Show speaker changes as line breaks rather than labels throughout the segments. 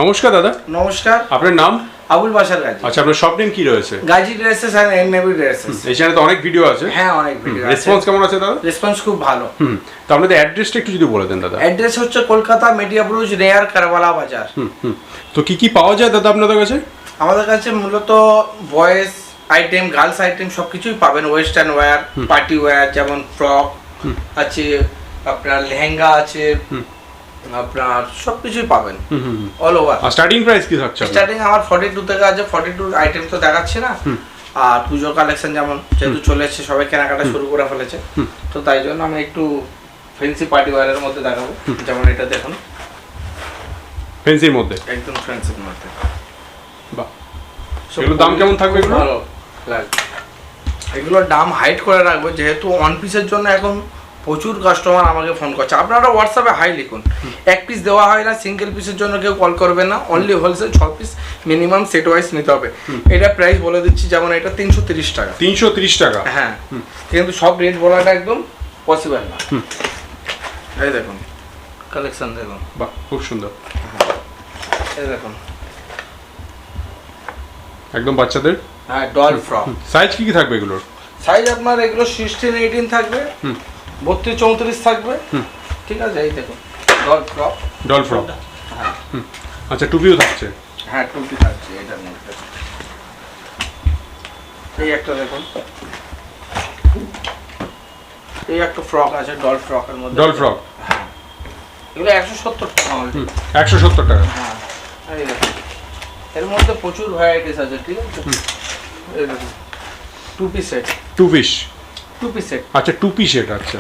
নমস্কার দাদা।
নমস্কার।
আপনার নাম?
আবুল বাশার গাজী।
আচ্ছা, আপনার শপ নেম কি রয়েছে?
Gazi dresses and N A B dresses.
এই চ্যানেলে তো অনেক ভিডিও আছে।
হ্যাঁ, অনেক ভিডিও আছে।
রেসপন্স কেমন আছে দাদা?
রেসপন্স খুব ভালো।
তো আপনাদের অ্যাড্রেসটা একটু যদি বলে দেন দাদা।
অ্যাড্রেস হচ্ছে কলকাতা মেটিয়াব্রুজ নেয়ার কারবালা বাজার।
তো কি কি পাওয়া যায় দাদা আপনাদের কাছে?
আমাদের কাছে মূলত বয়েজ আইটেম, গার্লস আইটেম সবকিছুই পাবেন। ওয়েস্টার্ন ওয়্যার, পার্টি ওয়্যার, যেমন ফ্রক আছে, আপনার লেহেঙ্গা আছে, আপনার সবকিছুই পাবেন all over.
Are starting price কি থাকছে?
স্টার্টিং আমার 42 থেকে আছে। 42 আইটেম তো দেখাচ্ছি না। আর পুজো কালেকশন যেমন যেহেতু চলে এসেছে, সবাই কেনাকাটা শুরু করে ফেলেছে, তো তাই জন্য আমি একটু ফ্যান্সি পার্টি ওয়্যারের মধ্যে দেখাবো। যেমন এটা দেখুন,
ফ্যান্সির মধ্যে,
একদম ফ্যান্সির মধ্যে।
বাহ, এগুলোর দাম কেমন থাকবে? এগুলো
ভালো লাগবে। এগুলোর দাম হাইড করে রাখবো, যেহেতু ওয়ান পিসের জন্য এখন প্রচুর কাস্টমার আমাকে ফোন করছে। আপনারা হোয়াটসঅ্যাপে হাই লিখুন। এক পিস দেওয়া হয় না, সিঙ্গেল পিসের জন্য কেউ কল করবে না। Only wholesale 6 piece minimum set wise নিতে হবে। এটা প্রাইস বলে দিচ্ছি, যেমন এটা 330 টাকা।
330 টাকা?
হ্যাঁ, কিন্তু সব রেট বলাটা একদম পসিবল না। এই দেখুন কালেকশন দেখুন,
বাহ, খুব সুন্দর।
এই দেখুন,
একদম বাচ্চাদের।
হ্যাঁ, ডল ফ্রক।
সাইজ কি কি থাকবে এগুলোর?
সাইজ আপনার এগুলো 16, 18 থাকবে, 32, 34 থাকবে। ঠিক আছে, এই দেখুন ডল ফ্রক।
ডল ফ্রক,
হ্যাঁ।
আচ্ছা, টুপিও থাকছে?
হ্যাঁ, টুপি থাকছে এটার মধ্যে। এই একটা দেখুন, এই একটা ফ্রক আছে ডল ফ্রকের মধ্যে।
ডল ফ্রক,
হ্যাঁ, এগুলো 170 টাকা।
170 টাকা?
হ্যাঁ, এই দেখুন, এর মধ্যে প্রচুর ভ্যারাইটিস আছে। ঠিক আছে, এই দেখুন two piece set.
Two piece?
Two piece set,
আচ্ছা, টু পিস সেট। আচ্ছা,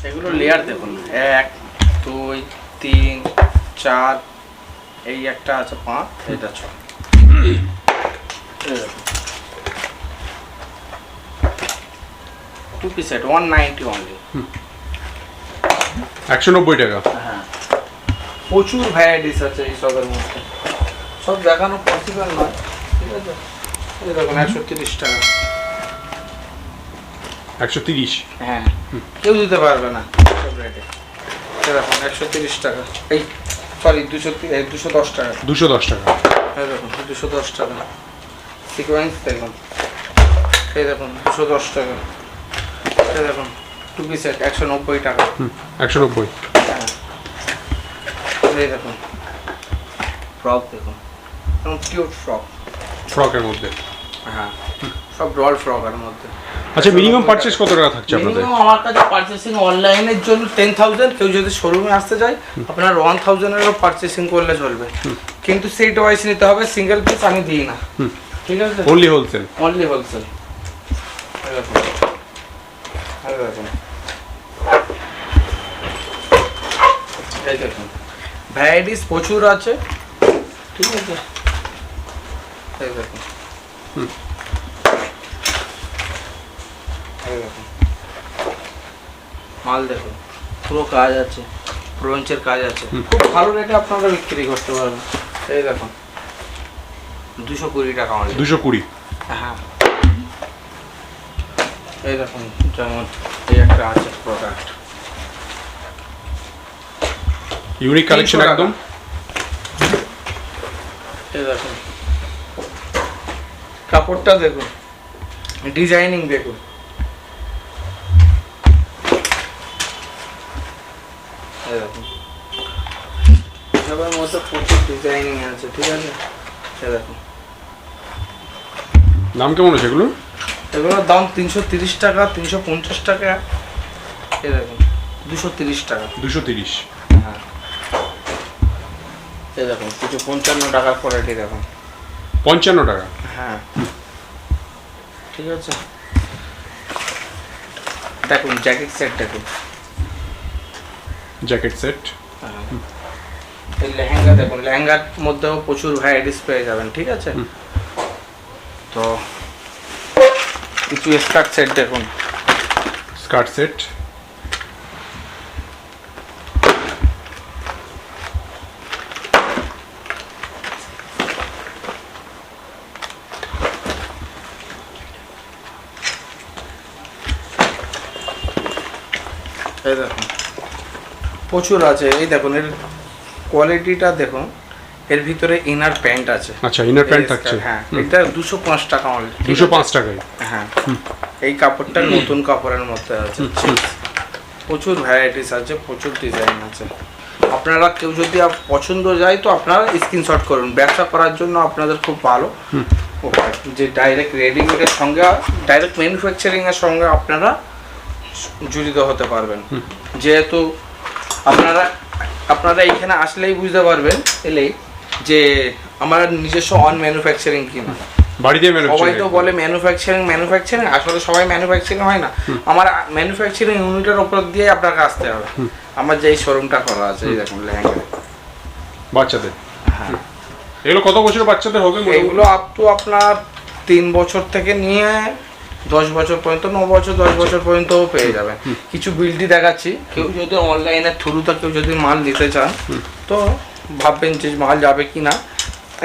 এগুলো লেয়ার দেখুন, 1, 2, 3, 4, এই একটা আছে 5, এটা 6। Two piece set 190 only.
190 টাকা?
হ্যাঁ, প্রচুর ভ্যারাইটিস আছে এই সবের মধ্যে, সব দেখানো পসিবল নয়। ঠিক আছে, এই দেখুন 130 টাকা।
130?
হ্যাঁ, কেউ দিতে পারবে না সব রেটে। এই দেখুন 130 টাকা। এই সরি 210 টাকা।
210 টাকা?
এই দেখুন 210 টাকা। সিকোয়েন্স দেখুন, এই দেখুন 210 টাকা। এই দেখুন টু পিস সেট 190 টাকা।
190?
হ্যাঁ, এই দেখুন ফ্রক দেখুন, একদম কিউট ফ্রক।
ফ্রকের মধ্যে?
হ্যাঁ, সব ডল ফ্রকের মধ্যে।
আচ্ছা, মিনিমাম পারচেজ কত টাকা থাকছে আপনাদের?
মিনিমাম আমার কাছে পারচেসিং অনলাইনের জন্য 10,000। কেউ যদি শোরুমে আসতে চায়, আপনার 1,000-এরও পারচেসিং করলে চলবে, কিন্তু সেট ওয়াইজ নিতে হবে। সিঙ্গেল পিস আমি দিই না। ঠিক আছে,
অনলি হোলসেল?
Only wholesale. এই দেখুন ভ্যারাইটিস প্রচুর আছে। ঠিক আছে, এই দেখুন, এই দেখুন মাল দেখুন, পুরো কাজ আছে, ব্রোঞ্চের কাজ আছে, খুব ভালো রেটে আপনারা বিক্রি করতে পারবেন। এই দেখুন 220 টাকা অনলি।
220?
হ্যাঁ, এই দেখুন যেমন এই একটা আছে প্রোডাক্ট,
ইউনিক কালেকশন একদম।
এই দেখুন কাপড়টা দেখুন, ডিজাইনিং দেখুন। এই দেখুন সবার মধ্যে প্রচুর ডিজাইনিং আছে। ঠিক আছে, এই দেখুন
দাম কেমন আছে এগুলো?
এগুলোর দাম 330 টাকা, 350 টাকা। এই দেখুন 230 টাকা।
230?
হ্যাঁ, এই দেখুন কিছু 55 টাকার কোয়ালিটি দেখুন।
55 টাকা?
হ্যাঁ, ঠিক আছে, দেখুন জ্যাকেট সেট দেখুন।
Jacket set?
এই লেহেঙ্গা দেখুন, লেহেঙ্গার মধ্যেও প্রচুর ভ্যারাইটিস পেয়ে যাবেন। ঠিক আছে, তো কিছু স্কার্ট সেট দেখুন।
Skirt set?
এই দেখুন প্রচুর আছে। এই দেখুন এর কোয়ালিটিটা দেখুন, এর ভিতরে ইনার প্যান্ট আছে।
আচ্ছা, ইনার প্যান্ট থাকছে।
হ্যাঁ, এটা 205 টাকা অনলি।
205 টাকায়।
হ্যাঁ, এই কাপড়টা নতুন কাপড়ের মধ্যে আছে। প্রচুর ভ্যারাইটিস আছে, প্রচুর ডিজাইন আছে। আপনারা কেউ যদি পছন্দ যায় তো আপনারা স্ক্রিনশট করুন। ব্যবসা করার জন্য আপনাদের খুব ভালো উপায়, যে ডাইরেক্ট রেডিমেডের সঙ্গে, ডাইরেক্ট ম্যানুফ্যাকচারিংয়ের সঙ্গে আপনারা জড়িত হতে পারবেন। যেহেতু আপনারা এইখানে আসলেই বুঝতে পারবেন এলেই যে আমার নিজস্ব অন ম্যানুফ্যাকচারিং কিনা।
বাড়িতে
সবাই তো বলে ম্যানুফ্যাকচারিং, আসলে সবাই ম্যানুফ্যাকচারিং হয় না। আমার ম্যানুফ্যাকচারিং ইউনিটের উপর দিয়ে আপনাকে আসতে হবে। আমার যে শোরুমটা করা আছে, এই দেখুন লেহেঙ্গা
বাচ্চাদের।
হ্যাঁ,
এগুলো কত বছর বাচ্চাদের হবে?
এগুলো আপ টু আপনার 3 বছর থেকে নিয়ে 10 বছর পর্যন্ত, 9 বছর 10 বছর পর্যন্ত পেয়ে যাবেন। কিছু বিল্ডি দেখাচ্ছি, কেউ যদি অনলাইনের থ্রুতে কেউ যদি মাল নিতে চান তো ভাববেন যে মাল যাবে কি না।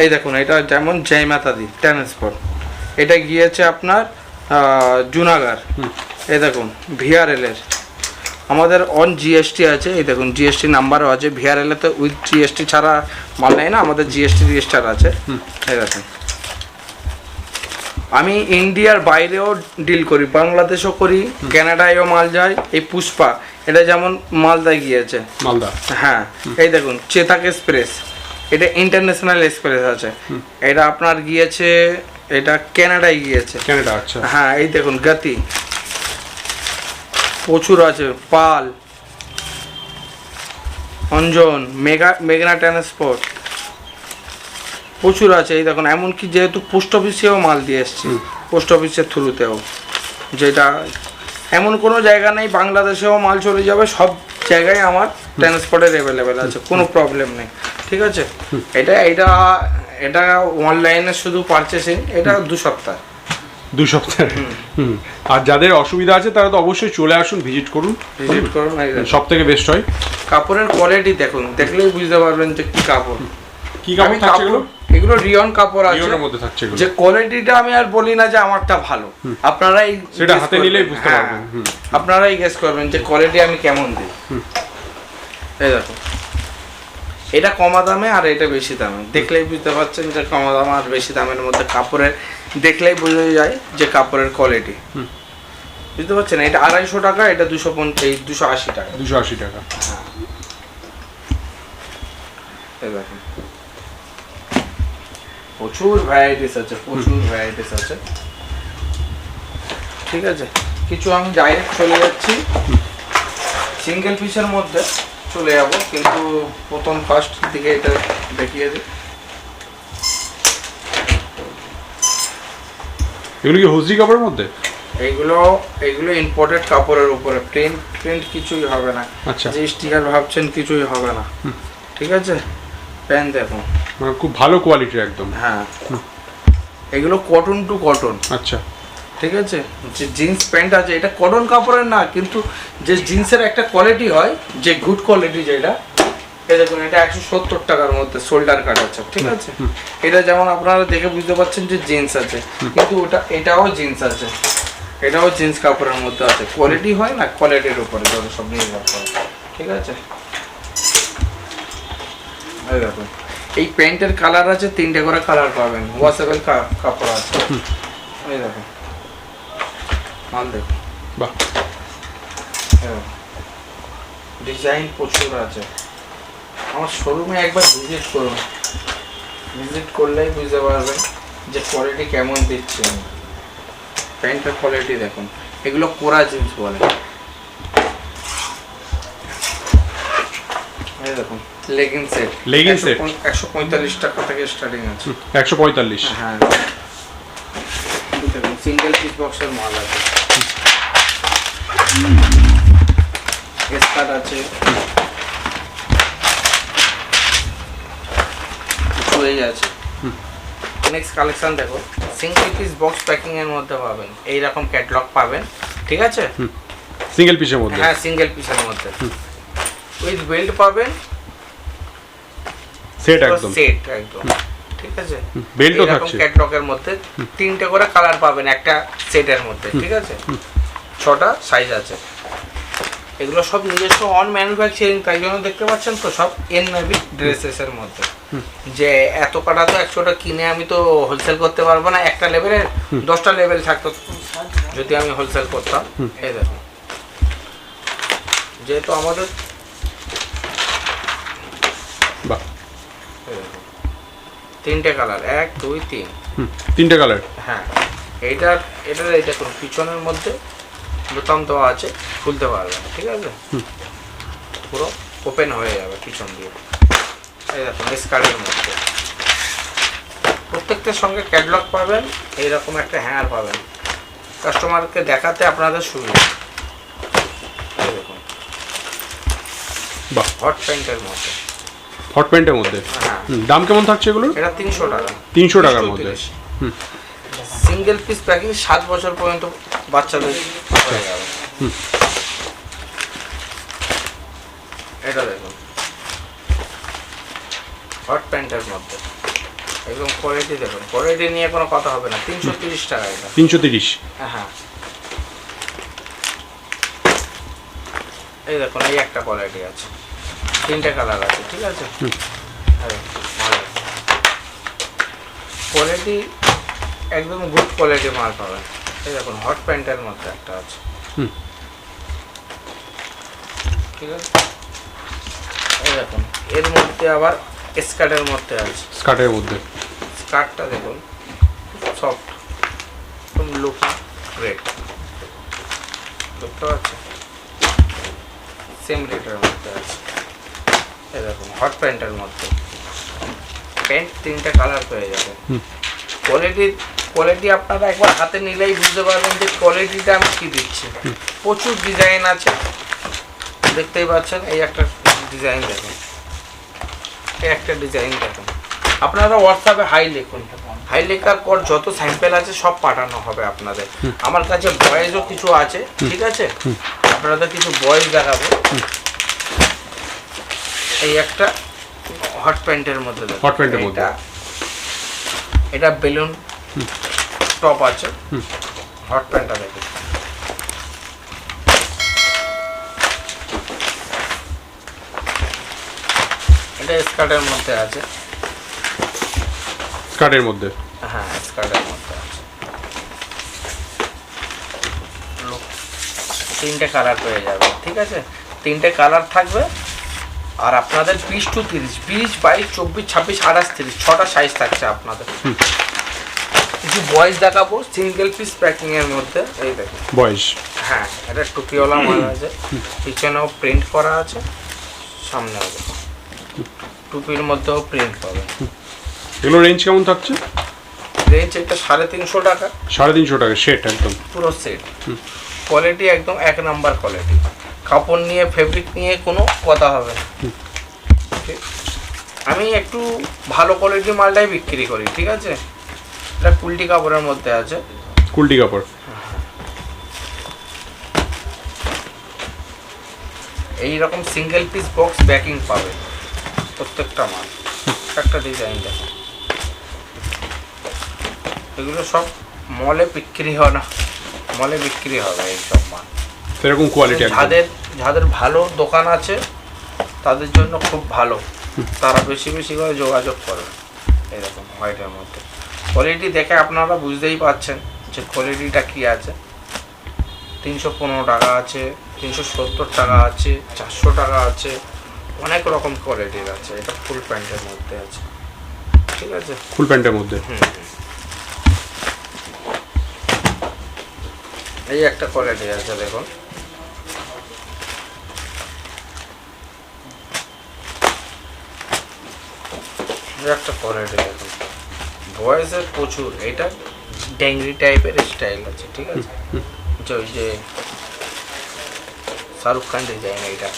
এই দেখুন, এটা যেমন জয়মাতাদি ট্রান্সপোর্ট, এটা গিয়েছে আপনার জুনাগড়। এই দেখুন ভিআরএল এর, আমাদের অন জিএসটি আছে। এই দেখুন জিএসটি নাম্বারও আছে। ভিআরএল এতে উইথ জিএসটি ছাড়া মাল নেয় না, আমাদের জিএসটি রেজিস্টার আছে। এই দেখুন, আমি ইন্ডিয়ার বাইরেও ডিল করি, বাংলাদেশও করি, কানাডায়ও মাল যায়। এই পুষ্পা, এটা যেমন মালদায় গিয়েছে,
মালদা।
হ্যাঁ, এই দেখুন চেতাক এক্সপ্রেস, এটা ইন্টারন্যাশনাল এক্সপ্রেস আছে। এটা আপনার গিয়েছে, এটা কানাডায় গিয়েছে।
কানাডা, আচ্ছা।
হ্যাঁ, এই দেখুন গতি, প্রচুর আছে। পাল, অঞ্জন, মেঘনা ট্রান্সপোর্ট, প্রচুর আছে। এই দেখুন, এমনকি যেহেতু পোস্ট অফিসেও মাল দিয়ে এসছি, পোস্ট অফিসের থ্রুতেও, যেটা এমন কোনো জায়গা নেই, বাংলাদেশেও মাল চলে যাবে। সব জায়গায় আমার ট্রান্সপোর্টের অ্যাভেলেবেল আছে, কোনো প্রবলেম নেই। ঠিক আছে, এটা অনলাইনে শুধু পারচেসিং, এটা 2 সপ্তাহ।
2 সপ্তাহ। আর যাদের অসুবিধা আছে তারা তো অবশ্যই চলে আসুন, ভিজিট করুন। সব থেকে বেস্ট হয়।
কাপড়ের কোয়ালিটি দেখুন, দেখলেই বুঝতে পারবেন যে কি কাপড়।
কি কাপড় থাকছে এগুলো?
এগুলো রিয়ন কাপড় আছে,
রিয়নের মধ্যে থাকছে এগুলো।
যে কোয়ালিটিটা আমি আর বলি না যে আমারটা ভালো, আপনারাই
সেটা হাতে নিলেই বুঝতে পারবেন।
আপনারাই গেস করবেন যে কোয়ালিটি আমি কেমন দিই। এই দেখো, এটা কমা দামে আর এটা বেশি দামে, দেখলেই বুঝতে পারছেন যে কমা দাম আর বেশি দামের মধ্যে কাপড়ের দেখলেই বোঝা যায় যে কাপড়ের কোয়ালিটি। বুঝতে পারছেন, এটা 250 টাকা, এটা 280 টাকা।
280 টাকা।
এই দেখুন, প্রচুর ভ্যারাইটিস আছে, প্রচুর ভ্যারাইটিস আছে। ঠিক আছে, কিছু আমি ডাইরেক্ট চলে যাচ্ছি, সিঙ্গেল পিসের মধ্যে চলে যাব, কিন্তু প্রথম ফার্স্ট দিকে এটা দেখিয়ে দিই।
এগুলো কি হোজরি কাপড়ের মধ্যে?
এইগুলো ইম্পোর্টেড কাপড়ের উপরে, প্রিন্ট কিছুই হবে না।
আচ্ছা,
যে স্টিকার ভাবছেন কিছুই হবে না। ঠিক আছে, প্যান্ট দেখুন,
মানে খুব ভালো কোয়ালিটির একদম।
হ্যাঁ, এগুলো কটন টু কটন।
আচ্ছা,
ঠিক আছে, যে জিন্স প্যান্ট আছে এটা কটন কাপড়ের না, কিন্তু যে জিন্সের একটা কোয়ালিটি হয়, যে গুড কোয়ালিটি যেটা, এই দেখুন এটা 170 টাকার মধ্যে শোল্ডার কাট আছে। ঠিক আছে, এটা যেমন আপনারা দেখে বুঝতে পারছেন যে জিন্স আছে, কিন্তু এটাও জিন্স আছে, এটাও জিন্স কাপড়ের মধ্যে আছে। কোয়ালিটি হয় না, কোয়ালিটির উপরে যত সব নির্ভর করে। ঠিক আছে, এই দেখুন, এই প্যান্টের কালার আছে 3টে করে কালার পাবেন, ওয়াশেবল কাপড় আছে। এই দেখুন মাল দেখুন,
বাহ,
ডিজাইন প্রচুর আছে। আমার শোরুমে একবার ভিজিট করুন, ভিজিট করলেই বুঝতে পারবেন যে কোয়ালিটি কেমন দিচ্ছে। প্যান্টের কোয়ালিটি দেখুন, এগুলো কোরা জিন্স বলে। এই দেখুন লেগিং সেট, 145 টাকা থেকে স্টার্টিং আছে।
145?
হ্যাঁ, দেখুন সিঙ্গেল পিস বক্সের মাল আছে, স্কার্ট আছে, হয়ে আছে। নেক্সট কালেকশন দেখো, সিঙ্গেল পিস বক্স প্যাকিং এর মধ্যে পাবেন, এই রকম ক্যাটালগ পাবেন। ঠিক আছে,
সিঙ্গেল পিসের মধ্যে?
হ্যাঁ, সিঙ্গেল পিসের মধ্যে উইথ বেল্ট পাবেন,
সেট একদম।
ঠিক আছে,
বেল্টও থাকছে
ক্যাটালগের মধ্যে। 3টে করে কালার পাবেন একটা সেটের মধ্যে। ঠিক আছে, 6টা সাইজ আছে। এগুলো সব নিজস্ব অন ম্যানুফ্যাকচারিং, তাই জন্য দেখতে পাচ্ছেন তো সব এনএবি ড্রেসেসের মধ্যে। যে এত কাটা তো 100টা কিনে আমি তো হোলসেল করতে পারবো না, একটা লেভেলের 10টা লেভেল থাকতো যদি আমি হোলসেল করতাম। এই দেখুন, যেহেতু আমাদের তিনটে কালার, 1 2 3
তিনটে কালার।
হ্যাঁ, এটার এইটা করুন, পিছনের মধ্যে বোতাম দেওয়া আছে, খুলতে পারবেন, ঠিক আছে, পুরো ওপেন হয়ে যাবে পিছন দিয়ে। এই দেখুন স্কার্টের মধ্যে প্রত্যেকটার সঙ্গে ক্যাটলগ পাবেন, এইরকম একটা হ্যাঙ্গার পাবেন, কাস্টমারকে দেখাতে আপনাদের সুবিধা। এই দেখুন
বাহ,
হট প্যান্টের মধ্যে,
হট প্যান্টের মধ্যে।
হ্যাঁ,
দাম কেমন থাকছে এগুলো?
এটা 300 টাকা।
300 টাকার মধ্যে।
সিঙ্গেল পিস প্যাকিং, 7 বছর পর্যন্ত বাচ্চাদের হয়ে যাবে। এটা দেখুন হট প্যান্টের মধ্যে একদম কোয়ালিটি দেখুন, কোয়ালিটি নিয়ে কোনো কথা হবে না। 330 টাকা এটা।
330।
হ্যাঁ, এই দেখুন এই একটা কোয়ালিটি আছে, 3টে কালার আছে, ঠিক আছে। কোয়ালিটি একদম গুড কোয়ালিটি মাল পাবেন। এই দেখুন হট প্যান্টের মধ্যে একটা আছে, ঠিক আছে। এই দেখুন এর মধ্যে আবার স্কার্টের মধ্যে আছে,
স্কার্টের মধ্যে।
স্কার্টটা দেখুন সফট, একদম লুকিং গ্রেট, দেখতে পাচ্ছেন, সেম রেটের মধ্যে আছে। এই দেখুন হট প্যান্টের মধ্যে, প্যান্ট 3টে কালার পেয়ে যাবেন। কোয়ালিটি আপনারা একবার হাতে নিলেই বুঝতে পারবেন যে কোয়ালিটিটা আমি কি দিচ্ছি। প্রচুর ডিজাইন আছে, দেখতেই পাচ্ছেন। এই একটা ডিজাইন দেখুন, এই একটা ডিজাইন দেখুন। আপনারা হোয়াটসঅ্যাপে হাই লিখুন, হাই লেখার পর যত স্যাম্পেল আছে সব পাঠানো হবে আপনাদের। আমার কাছে বয়েজও কিছু আছে, ঠিক আছে, আপনাদের কিছু বয়েজ দেখাবো। এই একটা হট প্যান্টের মধ্যে দেখুন,
হট প্যান্টের মধ্যে
এটা বেলুন টপ আছে, হট প্যান্টটা দেখুন। এটা স্কার্টের মধ্যে আছে,
স্কার্টের মধ্যে।
হ্যাঁ স্কার্টের মধ্যে আছে, 3টে কালার পেয়ে যাবে, ঠিক আছে। 3টে কালার থাকবে। আর আপনাদের 20 to 30, 20, 22, 24, 26, 28, 30, 6টা সাইজ থাকছে আপনাদের। কিছু বয়েজ দেখাবো সিঙ্গেল পিস প্যাকিং এর মধ্যে। এই দেখুন
বয়েজ,
হ্যাঁ, এটা টুপিওয়ালা মাল আছে, পিছনেও প্রিন্ট করা আছে, সামনেও দেখুন টুপির মধ্যেও প্রিন্ট পাবে।
এগুলো রেঞ্জ কেমন থাকছে?
রেঞ্জ এটা 350 টাকা।
350 টাকা সেট, একদম
পুরো সেট। কোয়ালিটি একদম 1 নাম্বার কোয়ালিটি, কাপড় নিয়ে ফেব্রিক নিয়ে কোনো কথা হবে না। আমি একটু ভালো কোয়ালিটির মালটাই বিক্রি করি, ঠিক আছে। এটা কুলটি কাপড়ের মধ্যে আছে,
কুলটি কাপড়।
এইরকম সিঙ্গেল পিস বক্স প্যাকিং পাবে প্রত্যেকটা মাল। একটা ডিজাইন দেখো, এগুলো সব মলে বিক্রি হয় না, মলে বিক্রি হবে এইসব মাল।
সেরকম কোয়ালিটি
যাদের ভালো দোকান আছে তাদের জন্য খুব ভালো, তারা বেশি বেশি করে যোগাযোগ করবে। এরকম হোয়াইটের মধ্যে কোয়ালিটি দেখে আপনারা বুঝতেই পারছেন যে কোয়ালিটিটা কি আছে। 315 টাকা আছে, 370 টাকা আছে, 400 টাকা আছে, অনেক রকম কোয়ালিটির আছে। এটা ফুল প্যান্টের মধ্যে আছে, ঠিক আছে,
ফুল প্যান্টের মধ্যে।
এই একটা কোয়ালিটি আছে দেখুন, একটা কোয়ালিটি দেখুন, ভয়েসের প্রচুর। এটা ড্যাংরি টাইপের স্টাইল আছে, ঠিক আছে, ওই যে শাহরুখ খান ডিজাইন। এইটা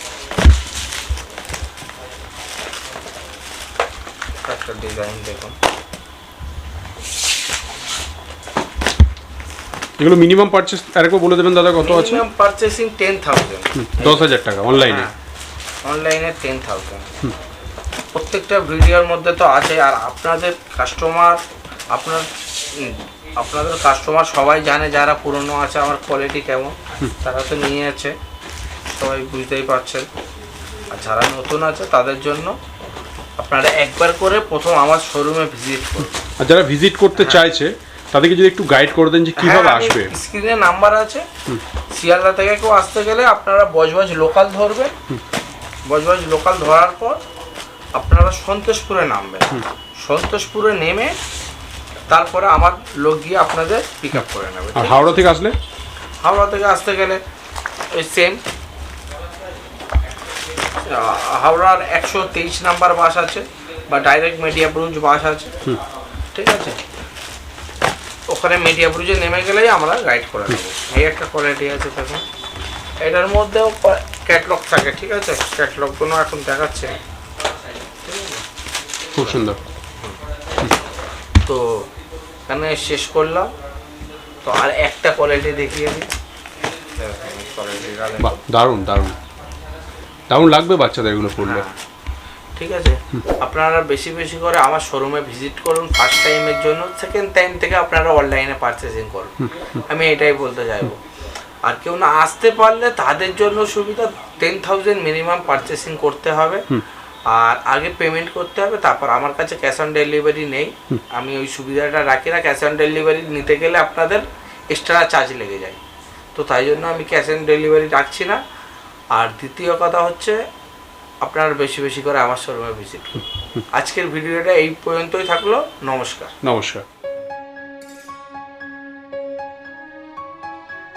একটা ডিজাইন দেখুন।
এগুলো মিনিমাম পারচেজ আরেকবার বলে দেবেন দাদা, কত আছে?
মিনিমাম পারচেসিং 10,000,
10,000 টাকা অনলাইনে।
অনলাইনে 10,000। প্রত্যেকটা ভিডিওর মধ্যে তো আছে। আর আপনাদের কাস্টমার সবাই জানে, যারা পুরনো আছে আমার কোয়ালিটি কেমন, তারা তো নিয়ে আছে। সবাই বুঝতেই পারছেন। আর যারা নতুন আছে তাদের জন্য আপনারা একবার করে প্রথম আমার শোরুমে ভিজিট করুন।
আর যারা ভিজিট করতে চাইছে তাদেরকে যদি একটু গাইড করে দেন যে কিভাবে আসবে।
স্ক্রিনে নাম্বার আছে, শিয়ালদা থেকে কেউ আসতে গেলে আপনারা বজবজ লোকাল ধরবেন, বজবজ লোকাল ধরার পর আপনারা সন্তোষপুরে নামবেন, সন্তোষপুরে নেমে তারপরে আমার লোক গিয়ে আপনাদের পিক আপ করে নেবে।
আর হাওড়া থেকে আসলে,
হাওড়া থেকে আসতে গেলে ওই সেম হাওড়ার 123 নাম্বার বাস আছে বা ডাইরেক্ট মেটিয়াব্রুজ বাস আছে, ঠিক আছে, ওখানে মেটিয়াব্রুজে নেমে গেলেই আমরা গাইড করে দেবো। এই একটা কোয়ালিটি আছে দেখুন, এটার মধ্যেও ক্যাটলগ থাকে, ঠিক আছে, ক্যাটলগগুলো এখন দেখাচ্ছে,
খুব সুন্দর।
তো এখানে শেষ করলাম। তো আর একটা কোয়ালিটি দেখিয়ে দিই,
দারুণ দারুণ দারুণ লাগবে বাচ্চাদের এগুলো পড়লে।
ঠিক আছে, আপনারা বেশি বেশি করে আমার শোরুমে ভিজিট করুন ফার্স্ট টাইমের জন্য, সেকেন্ড টাইম থেকে আপনারা অনলাইনে পারচেসিং করুন, আমি এটাই বলতে চাইবো। আর কেউ না আসতে পারলে তাদের জন্য সুবিধা, 10,000 মিনিমাম পারচেসিং করতে হবে, আর আগে পেমেন্ট করতে হবে, তারপর আমার কাছে ক্যাশ অন ডেলিভারি নেই, আমি ওই সুবিধাটা রাখি না। ক্যাশ অন ডেলিভারি নিতে গেলে আপনাদের এক্সট্রা চার্জ লেগে যায়, তো তাই জন্য আমি ক্যাশ অন ডেলিভারি রাখছি না। আর দ্বিতীয় কথা হচ্ছে আপনারা বেশি বেশি করে আমার শোরুমে ভিজিট করুন। আজকের ভিডিওটা এই পর্যন্তই থাকলো, নমস্কার।
নমস্কার।